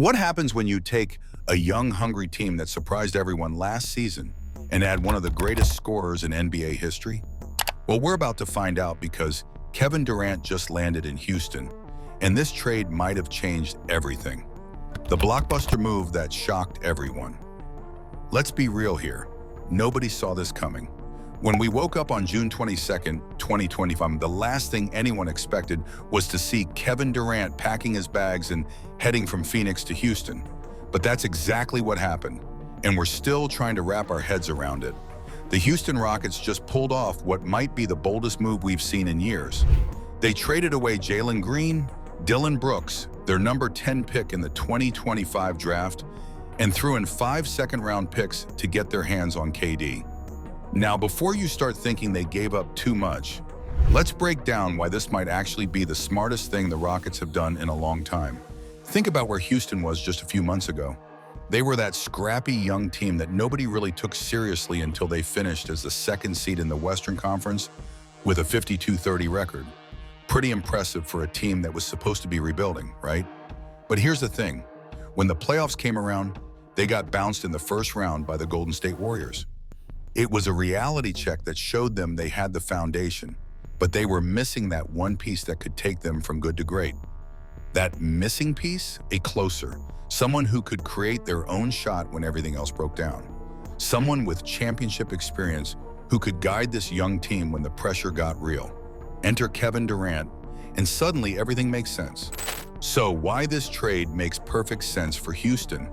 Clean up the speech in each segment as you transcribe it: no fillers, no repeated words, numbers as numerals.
What happens when you take a young, hungry team that surprised everyone last season and add one of the greatest scorers in NBA history? Well, we're about to find out because Kevin Durant just landed in Houston, and this trade might have changed everything. The blockbuster move that shocked everyone. Let's be real here. Nobody saw this coming. When we woke up on June 22nd, 2025, the last thing anyone expected was to see Kevin Durant packing his bags and heading from Phoenix to Houston. But that's exactly what happened, and we're still trying to wrap our heads around it. The Houston Rockets just pulled off what might be the boldest move we've seen in years. They traded away Jalen Green, Dillon Brooks, their number 10 pick in the 2025 draft, and threw in 5 second-round picks to get their hands on KD. Now, before you start thinking they gave up too much, let's break down why this might actually be the smartest thing the Rockets have done in a long time. Think about where Houston was just a few months ago. They were that scrappy young team that nobody really took seriously until they finished as the second seed in the Western Conference with a 52-30 record. Pretty impressive for a team that was supposed to be rebuilding, right? But here's the thing. When the playoffs came around, they got bounced in the first round by the Golden State Warriors. It was a reality check that showed them they had the foundation, but they were missing that one piece that could take them from good to great. That missing piece? A closer. Someone who could create their own shot when everything else broke down. Someone with championship experience who could guide this young team when the pressure got real. Enter Kevin Durant, and suddenly everything makes sense. So why this trade makes perfect sense for Houston?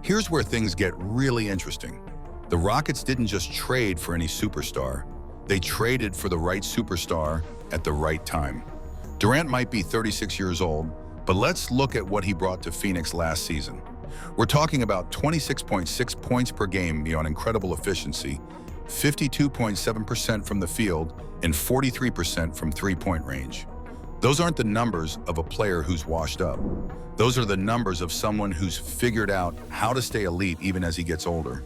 Here's where things get really interesting. The Rockets didn't just trade for any superstar. They traded for the right superstar at the right time. Durant might be 36 years old, but let's look at what he brought to Phoenix last season. We're talking about 26.6 points per game beyond incredible efficiency, 52.7% from the field, and 43% from three-point range. Those aren't the numbers of a player who's washed up. Those are the numbers of someone who's figured out how to stay elite even as he gets older.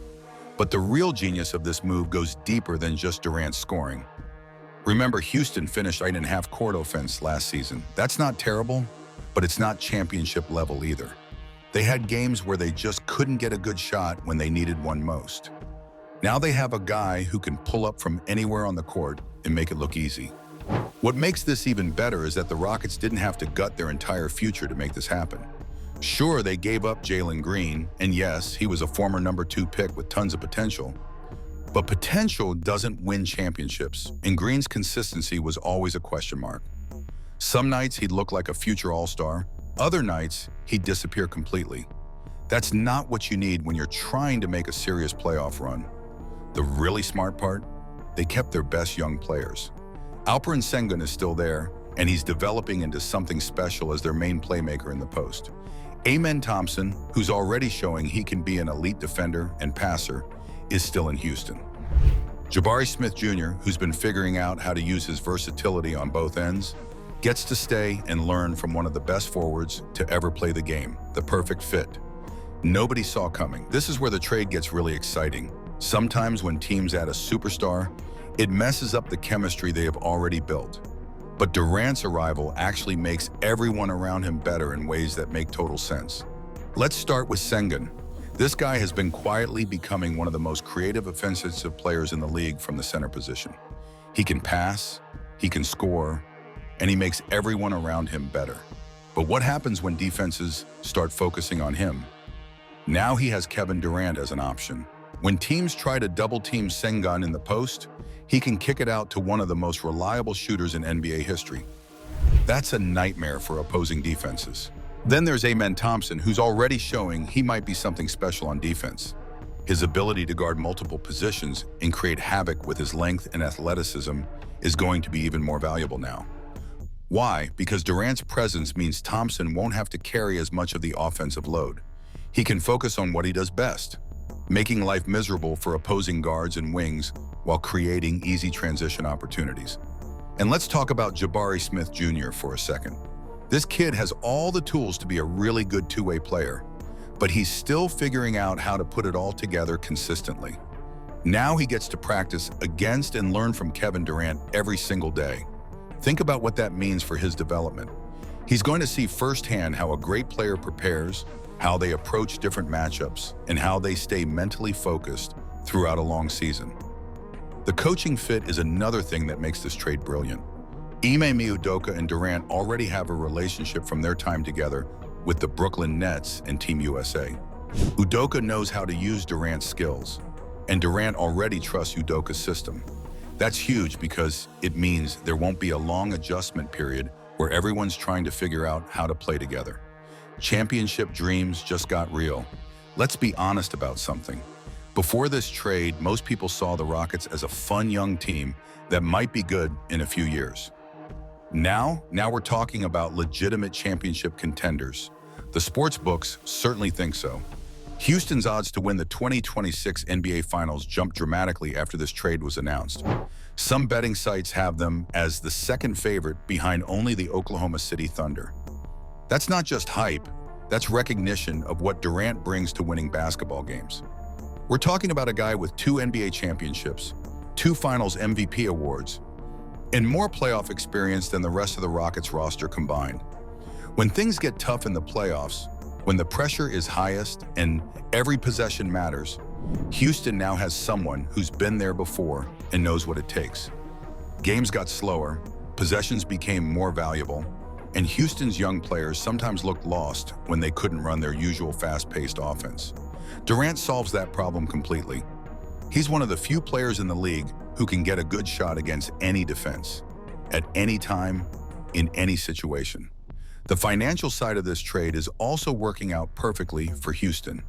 But the real genius of this move goes deeper than just Durant's scoring. Remember, Houston finished 8.5 court offense last season. That's not terrible, but it's not championship level either. They had games where they just couldn't get a good shot when they needed one most. Now they have a guy who can pull up from anywhere on the court and make it look easy. What makes this even better is that the Rockets didn't have to gut their entire future to make this happen. Sure, they gave up Jalen Green, and yes, he was a former number 2 pick with tons of potential. But potential doesn't win championships, and Green's consistency was always a question mark. Some nights he'd look like a future all-star, other nights he'd disappear completely. That's not what you need when you're trying to make a serious playoff run. The really smart part? They kept their best young players. Alperen Sengun is still there, and he's developing into something special as their main playmaker in the post. Thompson, who's already showing he can be an elite defender and passer, is still in Houston. Jabari Smith Jr., who's been figuring out how to use his versatility on both ends, gets to stay and learn from one of the best forwards to ever play the game, the perfect fit. Nobody saw coming. This is where the trade gets really exciting. Sometimes when teams add a superstar, it messes up the chemistry they have already built. But Durant's arrival actually makes everyone around him better in ways that make total sense. Let's start with Sengun. This guy has been quietly becoming one of the most creative offensive players in the league from the center position. He can pass, he can score, and he makes everyone around him better. But what happens when defenses start focusing on him? Now he has Kevin Durant as an option. When teams try to double-team Sengun in the post, he can kick it out to one of the most reliable shooters in NBA history. That's a nightmare for opposing defenses. Then there's Thompson, who's already showing he might be something special on defense. His ability to guard multiple positions and create havoc with his length and athleticism is going to be even more valuable now. Why? Because Durant's presence means Thompson won't have to carry as much of the offensive load. He can focus on what he does best, making life miserable for opposing guards and wings while creating easy transition opportunities. And let's talk about Jabari Smith Jr. for a second. This kid has all the tools to be a really good two-way player, but he's still figuring out how to put it all together consistently. Now he gets to practice against and learn from Kevin Durant every single day. Think about what that means for his development. He's going to see firsthand how a great player prepares, how they approach different matchups, and how they stay mentally focused throughout a long season. The coaching fit is another thing that makes this trade brilliant. Ime Udoka and Durant already have a relationship from their time together with the Brooklyn Nets and Team USA. Udoka knows how to use Durant's skills, and Durant already trusts Udoka's system. That's huge because it means there won't be a long adjustment period where everyone's trying to figure out how to play together. Championship dreams just got real. Let's be honest about something. Before this trade, most people saw the Rockets as a fun young team that might be good in a few years. Now we're talking about legitimate championship contenders. The sports books certainly think so. Houston's odds to win the 2026 NBA Finals jumped dramatically after this trade was announced. Some betting sites have them as the second favorite behind only the Oklahoma City Thunder. That's not just hype, that's recognition of what Durant brings to winning basketball games. We're talking about a guy with 2 NBA championships, 2 Finals MVP awards, and more playoff experience than the rest of the Rockets roster combined. When things get tough in the playoffs, when the pressure is highest and every possession matters, Houston now has someone who's been there before and knows what it takes. Games got slower, possessions became more valuable, and Houston's young players sometimes looked lost when they couldn't run their usual fast-paced offense. Durant solves that problem completely. He's one of the few players in the league who can get a good shot against any defense, at any time, in any situation. The financial side of this trade is also working out perfectly for Houston.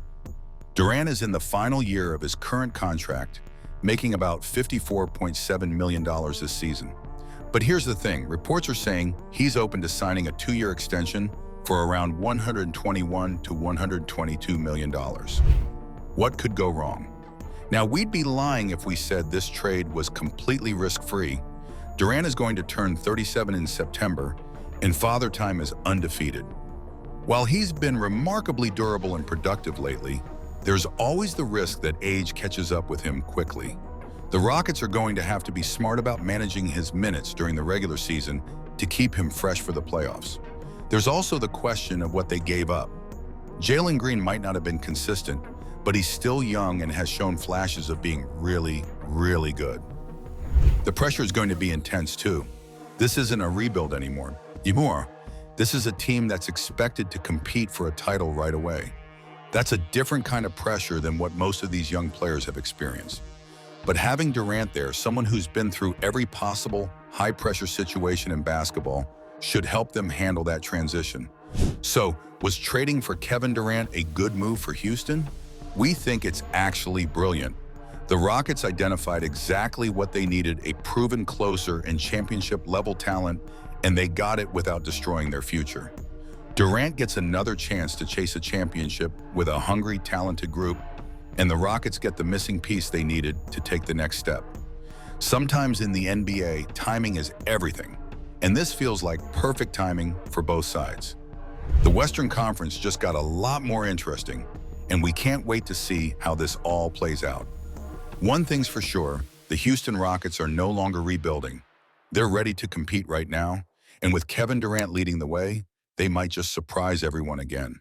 Durant is in the final year of his current contract, making about $54.7 million this season. But here's the thing, reports are saying he's open to signing a 2-year extension for around $121 to $122 million. What could go wrong? Now, we'd be lying if we said this trade was completely risk-free. Durant is going to turn 37 in September, and Father Time is undefeated. While he's been remarkably durable and productive lately, there's always the risk that age catches up with him quickly. The Rockets are going to have to be smart about managing his minutes during the regular season to keep him fresh for the playoffs. There's also the question of what they gave up. Jalen Green might not have been consistent, but he's still young and has shown flashes of being really, really good. The pressure is going to be intense too. This isn't a rebuild anymore. This is a team that's expected to compete for a title right away. That's a different kind of pressure than what most of these young players have experienced. But having Durant there, someone who's been through every possible high-pressure situation in basketball, should help them handle that transition. So, was trading for Kevin Durant a good move for Houston? We think it's actually brilliant. The Rockets identified exactly what they needed, a proven closer and championship-level talent, and they got it without destroying their future. Durant gets another chance to chase a championship with a hungry, talented group, and the Rockets get the missing piece they needed to take the next step. Sometimes in the NBA, timing is everything, and this feels like perfect timing for both sides. The Western Conference just got a lot more interesting, and we can't wait to see how this all plays out. One thing's for sure, the Houston Rockets are no longer rebuilding. They're ready to compete right now, and with Kevin Durant leading the way, they might just surprise everyone again.